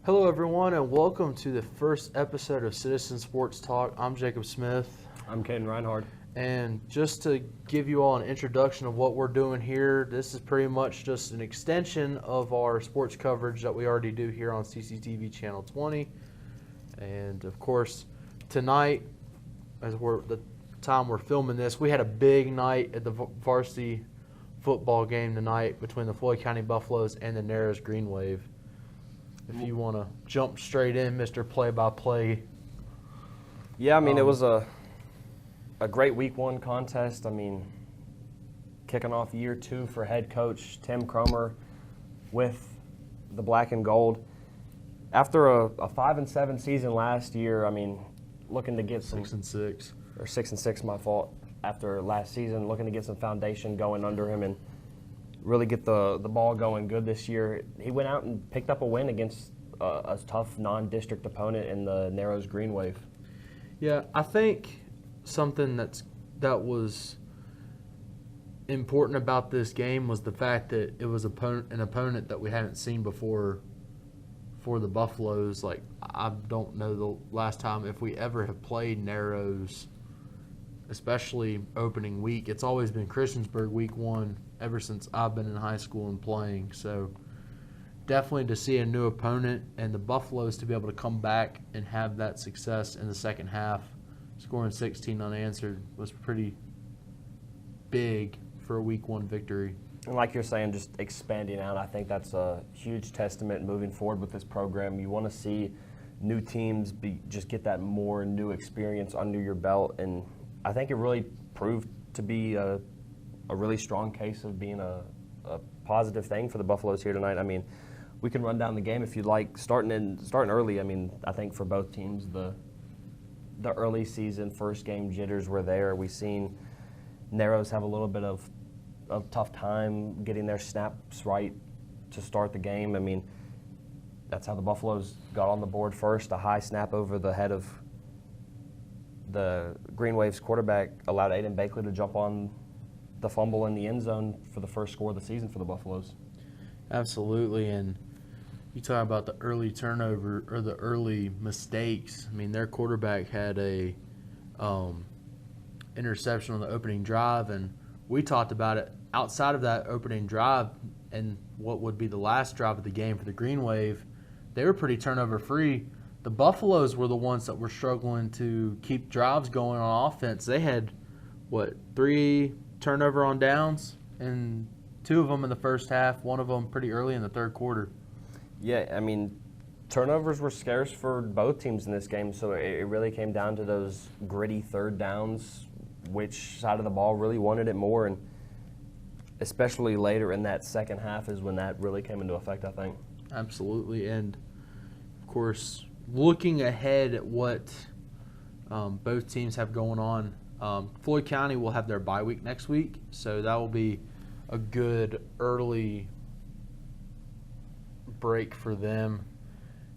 Hello, everyone, and welcome to the first episode of Citizen Sports Talk. I'm Jacob Smith. I'm Caden Reinhardt. And just to give you all an introduction of what we're doing here, this is pretty much just an extension of our sports coverage that we already do here on CCTV Channel 20. And, of course, tonight, the time we're filming this, we had a big night at the varsity football game tonight between the Floyd County Buffaloes and the Narrows Green Wave. If you want to jump straight in, Mr. Play-by-Play. Yeah, it was a great week one contest. Kicking off year two for head coach Tim Cromer with the black and gold. After a 5-7 season last year, looking to get some 6-6. Or 6-6, my fault. After last season, looking to get some foundation going under him and really get the ball going good this year. He went out and picked up a win against a tough non-district opponent in the Narrows Green Wave. Yeah, I think something that was important about this game was the fact that it was an opponent that we hadn't seen before for the Buffaloes. Like, I don't know the last time if we ever have played Narrows, especially opening week. It's always been Christiansburg week one ever since I've been in high school and playing. So definitely to see a new opponent and the Buffaloes to be able to come back and have that success in the second half, scoring 16 unanswered, was pretty big for a week one victory. And like you're saying, just expanding out, I think that's a huge testament moving forward with this program. You want to see new teams just get that more new experience under your belt, and I think it really proved to be a really strong case of being a positive thing for the Buffaloes here tonight. We can run down the game if you'd like, starting early. I think for both teams, the early season first game jitters were there. We've seen Narrows have a little bit of tough time getting their snaps right to start the game. That's how the Buffaloes got on the board first. A high snap over the head of the Green Wave's quarterback allowed Aiden Bakley to jump on the fumble in the end zone for the first score of the season for the Buffaloes. Absolutely, and you talk about the early turnover or the early mistakes. Their quarterback had a interception on the opening drive, and we talked about it outside of that opening drive and what would be the last drive of the game for the Green Wave. They were pretty turnover-free. The Buffaloes were the ones that were struggling to keep drives going on offense. They had, 3 turnover on downs, and 2 of them in the first half, one of them pretty early in the third quarter. Yeah, turnovers were scarce for both teams in this game, so it really came down to those gritty third downs, which side of the ball really wanted it more, and especially later in that second half is when that really came into effect, I think. Absolutely, and of course, looking ahead at what both teams have going on, Floyd County will have their bye week next week, so that will be a good early break for them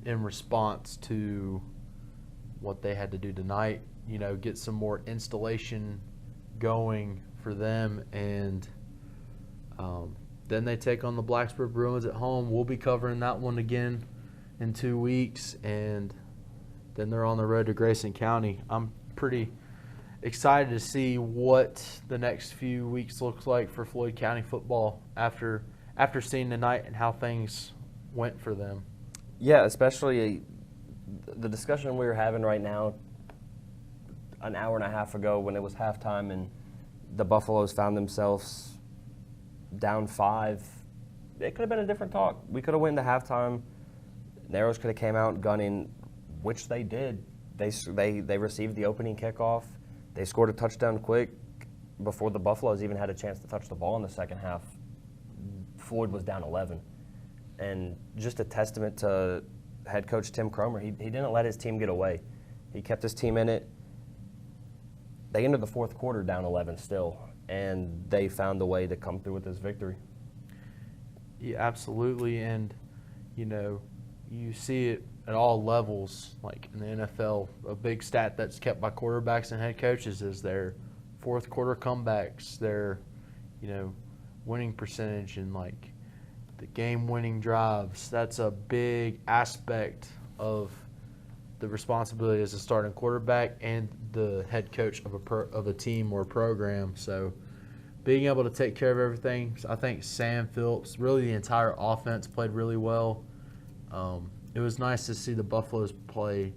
in response to what they had to do tonight. Get some more installation going for them, and then they take on the Blacksburg Bruins at home. We'll be covering that one again in 2 weeks, and then they're on the road to Grayson County. I'm pretty excited to see what the next few weeks looks like for Floyd County football after seeing tonight and how things went for them. Yeah, especially the discussion we were having right now an hour and a half ago when it was halftime and the Buffaloes found themselves down 5. It could have been a different talk. We could have went into halftime. Narrows could have came out gunning, which they did. They received the opening kickoff. They scored a touchdown quick before the Buffaloes even had a chance to touch the ball in the second half. Floyd was down 11. And just a testament to head coach Tim Cromer. He didn't let his team get away. He kept his team in it. They entered the fourth quarter down 11 still, and they found a way to come through with this victory. Yeah, absolutely, and, you see it at all levels, like in the NFL. A big stat that's kept by quarterbacks and head coaches is their fourth quarter comebacks, their, winning percentage, and the game-winning drives. That's a big aspect of the responsibility as a starting quarterback and the head coach of a team or program. So being able to take care of everything, I think Sam Phillips, really the entire offense played really well. It was nice to see the Buffaloes play.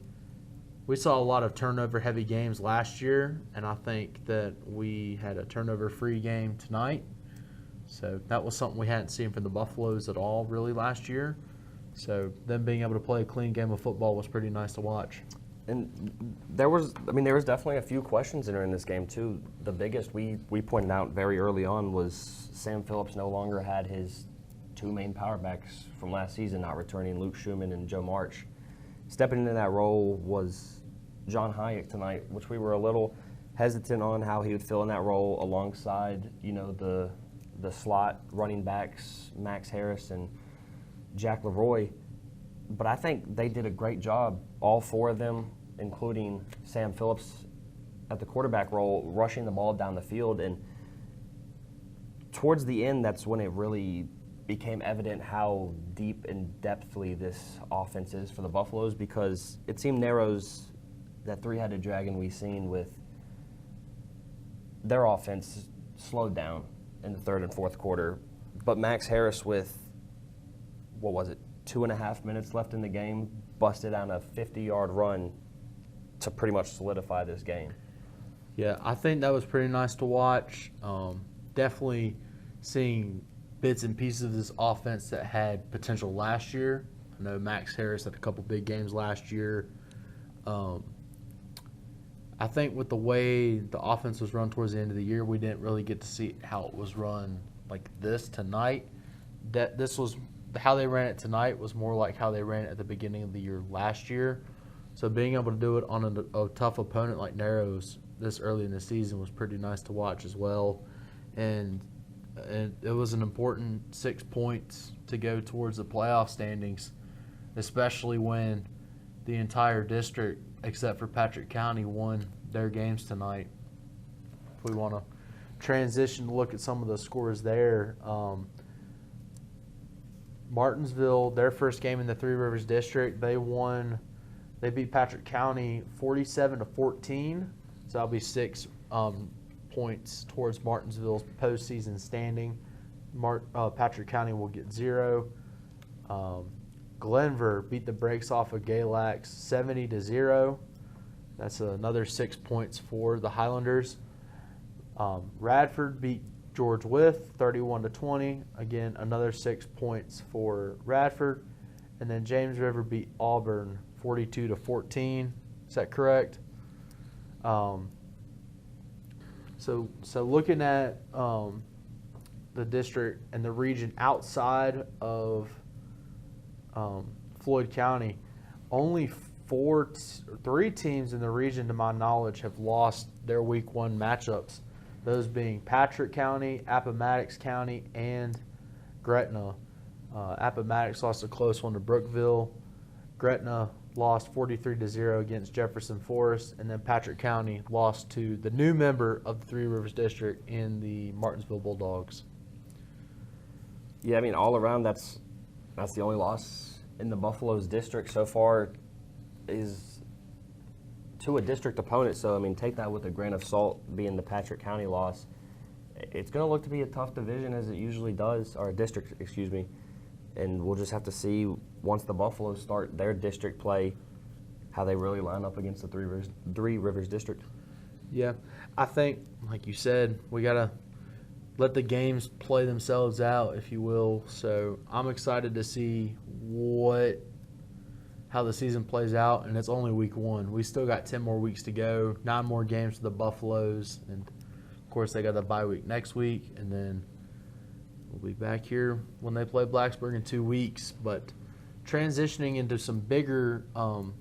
We saw a lot of turnover-heavy games last year, and I think that we had a turnover-free game tonight. So that was something we hadn't seen from the Buffaloes at all really last year. So them being able to play a clean game of football was pretty nice to watch. And there was definitely a few questions in this game too. The biggest we pointed out very early on was Sam Phillips no longer had his two main power backs from last season not returning, Luke Schumann and Joe March. Stepping into that role was John Hayek tonight, which we were a little hesitant on how he would fill in that role alongside, the slot running backs, Max Harris and Jack Leroy. But I think they did a great job, all four of them, including Sam Phillips at the quarterback role, rushing the ball down the field. And towards the end, that's when it really became evident how deep and depthly this offense is for the Buffaloes, because it seemed Narrows, that three-headed dragon we've seen with their offense, slowed down in the third and fourth quarter. But Max Harris with, 2.5 minutes left in the game, busted on a 50-yard run to pretty much solidify this game. Yeah, I think that was pretty nice to watch. Definitely seeing bits and pieces of this offense that had potential last year. I know Max Harris had a couple big games last year. I think with the way the offense was run towards the end of the year, we didn't really get to see how it was run like this tonight. How they ran it tonight was more like how they ran it at the beginning of the year last year. So being able to do it on a tough opponent like Narrows this early in the season was pretty nice to watch as well. And it was an important 6 points to go towards the playoff standings, especially when the entire district, except for Patrick County, won their games tonight. If we want to transition to look at some of the scores there, Martinsville, their first game in the Three Rivers District, they beat Patrick County 47-14. So that'll be 6 points towards Martinsville's postseason standing. Patrick County will get 0. Glenver beat the brakes off of Galax 70-0. That's another 6 points for the Highlanders. Radford beat George Wythe 31-20. Again, another 6 points for Radford. And then James River beat Auburn 42-14. Is that correct? So looking at the district and the region outside of Floyd County, only 3 teams in the region, to my knowledge, have lost their Week 1 matchups. Those being Patrick County, Appomattox County, and Gretna. Appomattox lost a close one to Brookville. Gretna lost 43-0 against Jefferson Forest, and then Patrick County lost to the new member of the Three Rivers District in the Martinsville Bulldogs. Yeah, I mean, all around, that's the only loss in the Buffaloes district so far is to a district opponent. So, I mean, take that with a grain of salt, being the Patrick County loss. It's going to look to be a tough division, as it usually does, or a district, excuse me. And we'll just have to see, once the Buffaloes start their district play, how they really line up against the Three Rivers District. Yeah, I think, like you said, we got to let the games play themselves out, if you will. So I'm excited to see how the season plays out, and it's only Week 1. We still got 10 more weeks to go, 9 more games for the Buffaloes, and of course they got the bye week next week, and then we'll be back here when they play Blacksburg in 2 weeks. But transitioning into some bigger some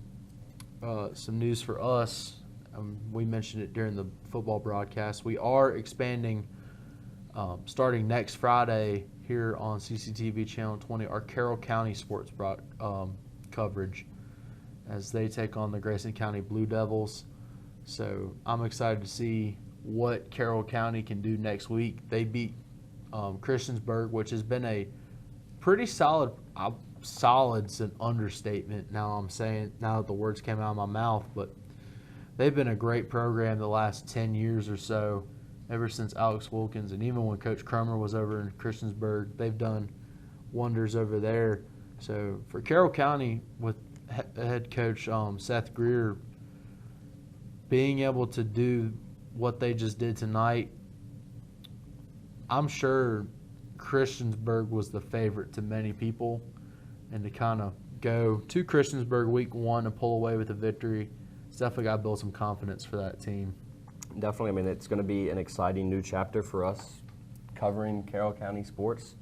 news for us, we mentioned it during the football broadcast. We are expanding, starting next Friday here on CCTV Channel 20, our Carroll County sports coverage as they take on the Grayson County Blue Devils. So I'm excited to see what Carroll County can do next week. They beat Christiansburg, which has been a pretty solid. Solid's an understatement. Now that the words came out of my mouth, but they've been a great program the last 10 years or so, ever since Alex Wilkins, and even when Coach Cromer was over in Christiansburg, they've done wonders over there. So for Carroll County, with head coach Seth Greer being able to do what they just did tonight, I'm sure Christiansburg was the favorite to many people, and to kind of go to Christiansburg week 1 and pull away with a victory, it's definitely got to build some confidence for that team. Definitely. I mean, it's going to be an exciting new chapter for us covering Carroll County sports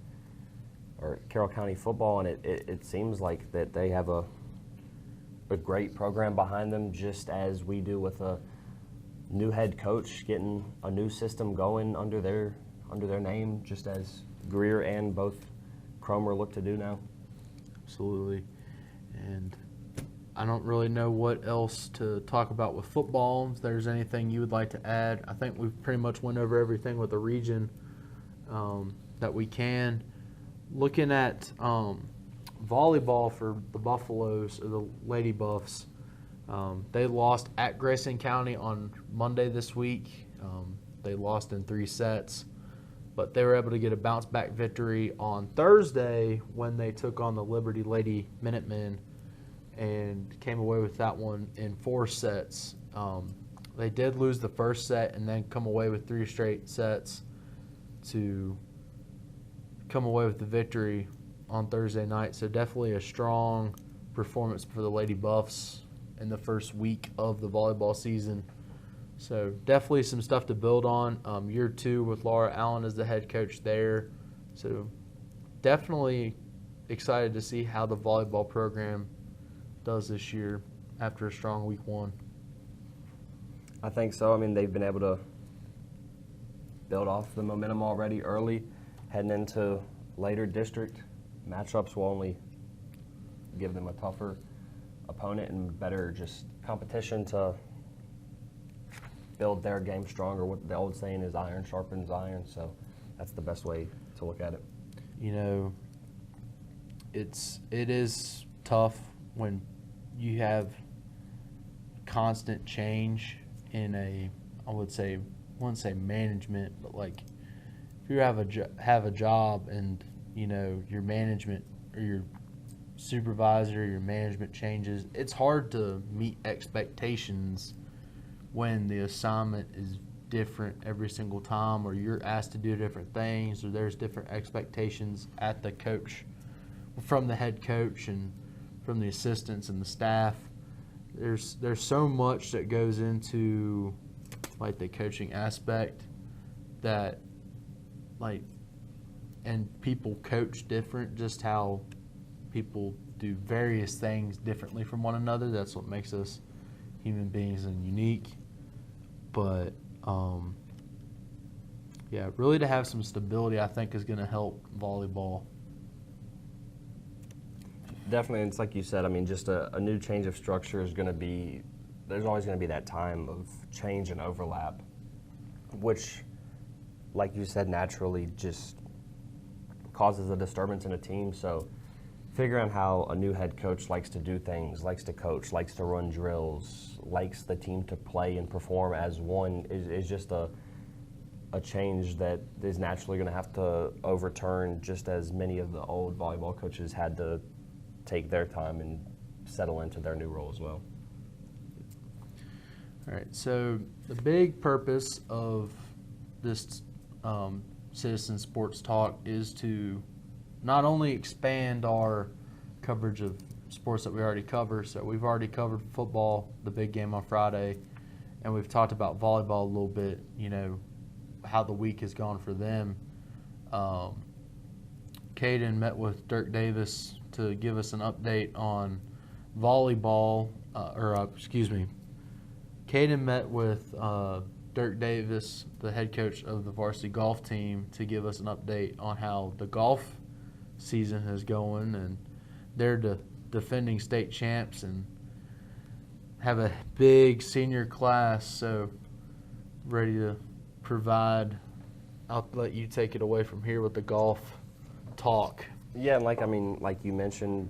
or Carroll County football, and it seems like that they have a great program behind them, just as we do with a new head coach getting a new system going under their name, just as Greer and both Cromer look to do now. Absolutely. And I don't really know what else to talk about with football. If there's anything you would like to add, I think we've pretty much went over everything with the region that we can. Looking at volleyball for the Buffaloes, or the Lady Buffs, they lost at Grayson County on Monday this week. They lost in 3 sets, but they were able to get a bounce-back victory on Thursday when they took on the Liberty Lady Minutemen and came away with that one in 4 sets. They did lose the first set and then come away with 3 straight sets to come away with the victory on Thursday night. So definitely a strong performance for the Lady Buffs in the first week of the volleyball season. So definitely some stuff to build on. Year 2 with Laura Allen as the head coach there. So definitely excited to see how the volleyball program does this year after a strong week 1. I think so. I mean, they've been able to build off the momentum already early, heading into later district matchups will only give them a tougher opponent and better just competition to build their game stronger. What the old saying is iron sharpens iron, so that's the best way to look at it. You know, it is tough when you have constant change in I wouldn't say management, but like if you have a job and you know your management or your supervisor, your management changes, it's hard to meet expectations when the assignment is different every single time, or you're asked to do different things, or there's different expectations at the coach, from the head coach and from the assistants and the staff. There's so much that goes into like the coaching aspect that and people coach different, just how people do various things differently from one another. That's what makes us human beings and unique. But yeah, really to have some stability, I think, is going to help volleyball. Definitely, and it's like you said, I mean, just a new change of structure is going to be, there's always going to be that time of change and overlap, which, like you said, naturally just causes a disturbance in a team. So figuring out how a new head coach likes to do things, likes to coach, likes to run drills, likes the team to play and perform as one is just a change that is naturally going to have to overturn, just as many of the old volleyball coaches had to take their time and settle into their new role as well. All right, so the big purpose of this Citizen Sports Talk is to not only expand our coverage of sports that we already cover. So we've already covered football, the big game on Friday, and we've talked about volleyball a little bit, you know, how the week has gone for them. Caden met with Dirk Davis to give us an update on volleyball, Caden met with Dirk Davis, the head coach of the varsity golf team, to give us an update on how the golf season is going, and they're defending state champs and have a big senior class, so ready to provide. I'll let you take it away from here with the golf talk. Yeah, and like you mentioned,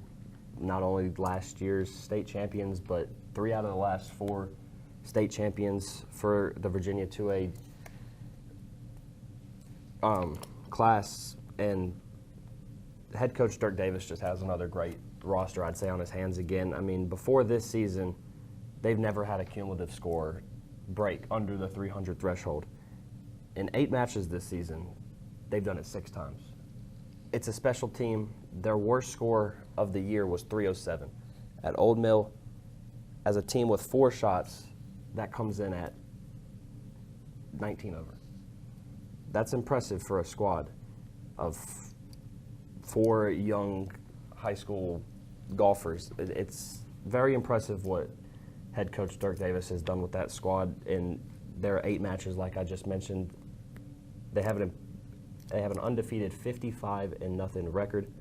not only last year's state champions, but 3 out of the last 4 state champions for the Virginia 2A class. And head coach Dirk Davis just has another great roster, I'd say, on his hands again. I mean, before this season, they've never had a cumulative score break under the 300 threshold. In 8 matches this season, they've done it 6 times. It's a special team. Their worst score of the year was 307. At Old Mill, as a team with 4 shots, that comes in at 19 over. That's impressive for a squad of 4 young high school golfers. It's very impressive what head coach Dirk Davis has done with that squad in their 8 matches, like I just mentioned. They have an undefeated 55-0 record.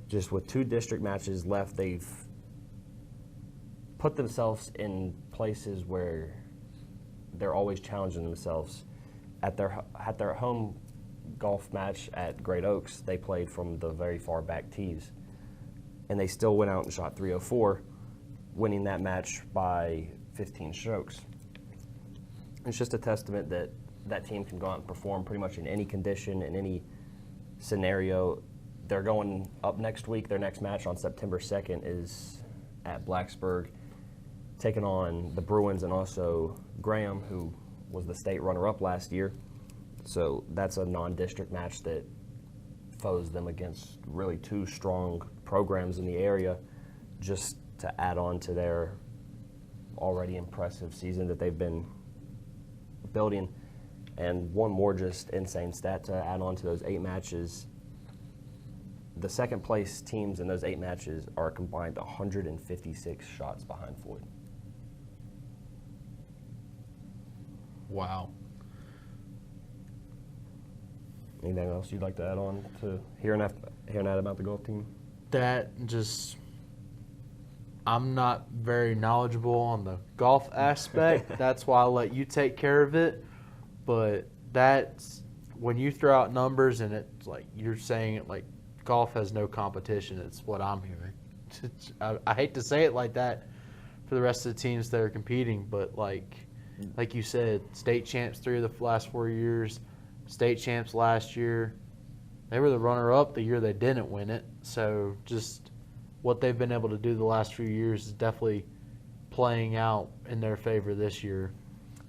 Just with 2 district matches left, they've put themselves in places where they're always challenging themselves. At their home golf match at Great Oaks, they played from the very far back tees, and they still went out and shot 304, winning that match by 15 strokes. It's just a testament that that team can go out and perform pretty much in any condition, in any scenario. They're going up next week. Their next match on September 2nd is at Blacksburg, taking on the Bruins and also Graham, who was the state runner-up last year. So that's a non-district match that foes them against really 2 strong programs in the area, just to add on to their already impressive season that they've been building. And one more just insane stat to add on to those 8 matches. The second place teams in those 8 matches are combined 156 shots behind Floyd. Wow. Anything else you'd like to add on to hearing that about the golf team? That just, I'm not very knowledgeable on the golf aspect. That's why I'll let you take care of it. But that's, when you throw out numbers and it's like you're saying it like golf has no competition, it's what I'm hearing. I hate to say it like that for the rest of the teams that are competing, but like you said, state champs 3 of the last 4 years, state champs last year. They were the runner-up the year they didn't win it. So just what they've been able to do the last few years is definitely playing out in their favor this year.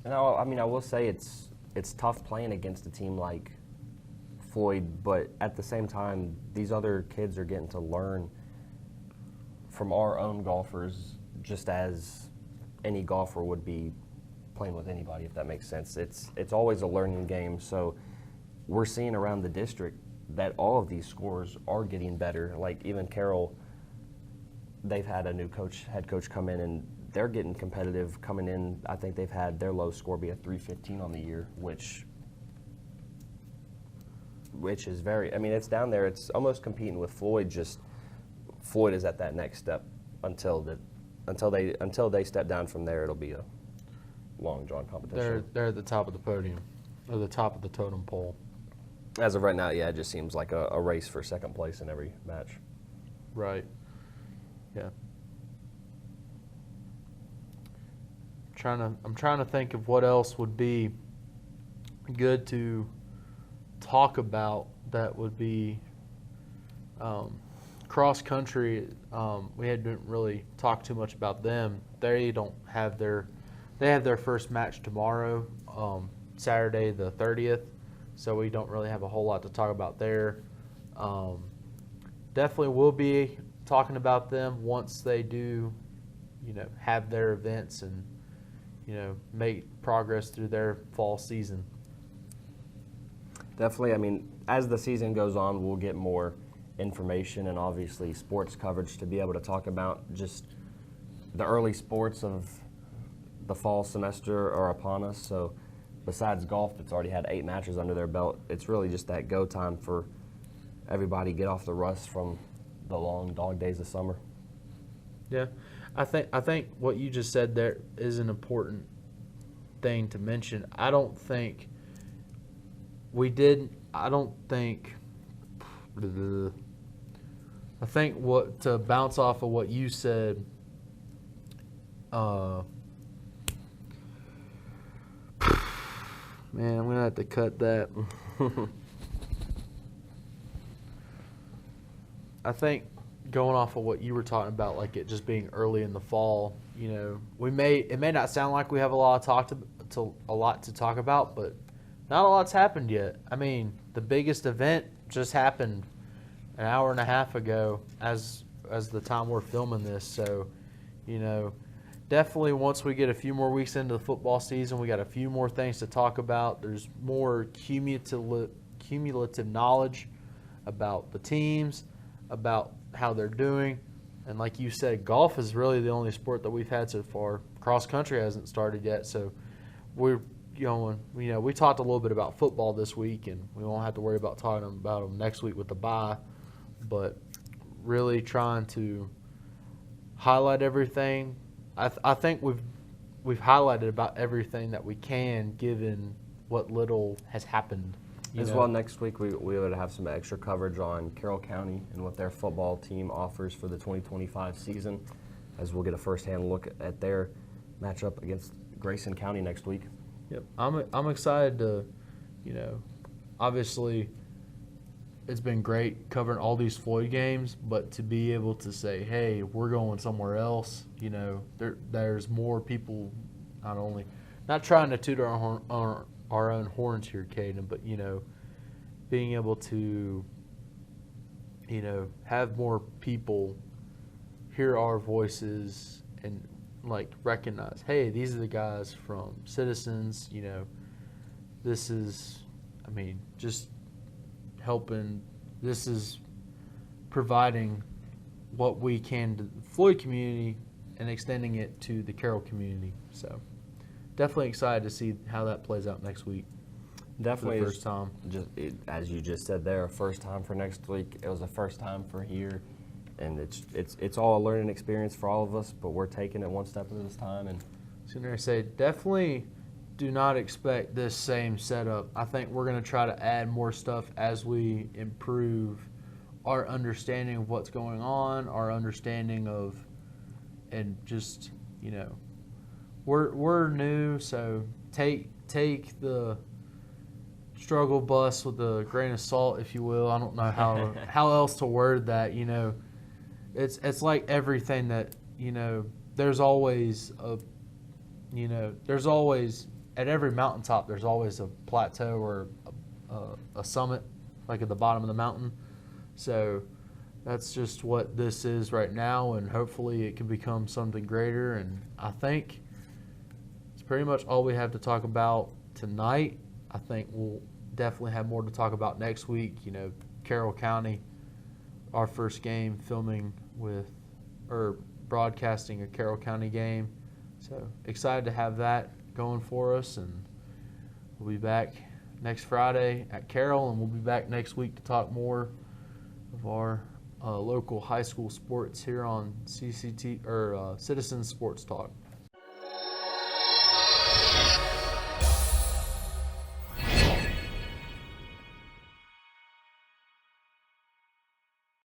And I will say it's tough playing against a team like Floyd, but at the same time, these other kids are getting to learn from our own golfers just as any golfer would be playing with anybody, if that makes sense. It's always a learning game. So we're seeing around the district that all of these scores are getting better. Like even Carroll, they've had a new head coach come in, and they're getting competitive coming in. I think they've had their low score be a 315 on the year, which is very, it's down there. It's almost competing with Floyd. Just Floyd is at that next step until they step down from there. It'll be a long drawn competition. They're at the top of the podium, or the top of the totem pole. As of right now, yeah, it just seems like a race for second place in every match. Right. Yeah. I'm trying to think of what else would be good to talk about that would be cross country. We didn't really talk too much about them. They have their first match tomorrow, Saturday the 30th. So we don't really have a whole lot to talk about there. Definitely will be talking about them once they do, have their events and, make progress through their fall season. Definitely. As the season goes on, we'll get more information and obviously sports coverage to be able to talk about. Just the early sports of the fall semester are upon us. So besides golf, that's already had 8 matches under their belt, it's really just that go time for everybody, get off the rust from the long dog days of summer. Yeah, I think what you just said there is an important thing to mention. I don't think I think to bounce off of what you said, man, I'm gonna have to cut that. I think going off of what you were talking about, like it just being early in the fall, it may not sound like we have a lot to talk about, but not a lot's happened yet. I mean, the biggest event just happened an hour and a half ago as the time we're filming this. So, definitely once we get a few more weeks into the football season, we got a few more things to talk about. There's more cumulative knowledge about the teams, about how they're doing. And like you said, golf is really the only sport that we've had so far. Cross country hasn't started yet, so we're going. We talked a little bit about football this week, and we won't have to worry about talking about them next week with the bye. But really trying to highlight everything. I think we've highlighted about everything that we can, given what little has happened. Well, next week we would have some extra coverage on Carroll County and what their football team offers for the 2025 season, as we'll get a first-hand look at their matchup against Grayson County next week. Yep, I'm excited to, obviously it's been great covering all these Floyd games, but to be able to say, hey, we're going somewhere else, there's more people, not trying to toot our own horns here, Caden, but, being able to, have more people hear our voices and, recognize, hey, these are the guys from Citizens, this is, just helping, this is providing what we can to the Floyd community and extending it to the Carroll community. So definitely excited to see how that plays out next week. Definitely for the first time. As you just said there, first time for next week. It was a first time for here, and it's all a learning experience for all of us. But we're taking it one step at a time. And I was going to say, definitely do not expect this same setup. I think we're going to try to add more stuff as we improve our understanding of what's going on, our understanding of, and just we're new, so take the struggle bus with a grain of salt, if you will. I don't know how else to word that. It's like everything that there's always at every mountaintop there's always a plateau or a summit, like at the bottom of the mountain. So that's just what this is right now, and hopefully it can become something greater. And I think it's pretty much all we have to talk about tonight. I think we'll definitely have more to talk about next week. Carroll County, our first game, broadcasting a Carroll County game. So excited to have that going for us, and we'll be back next Friday at Carroll, and we'll be back next week to talk more of our local high school sports here on CCT or Citizens Sports Talk.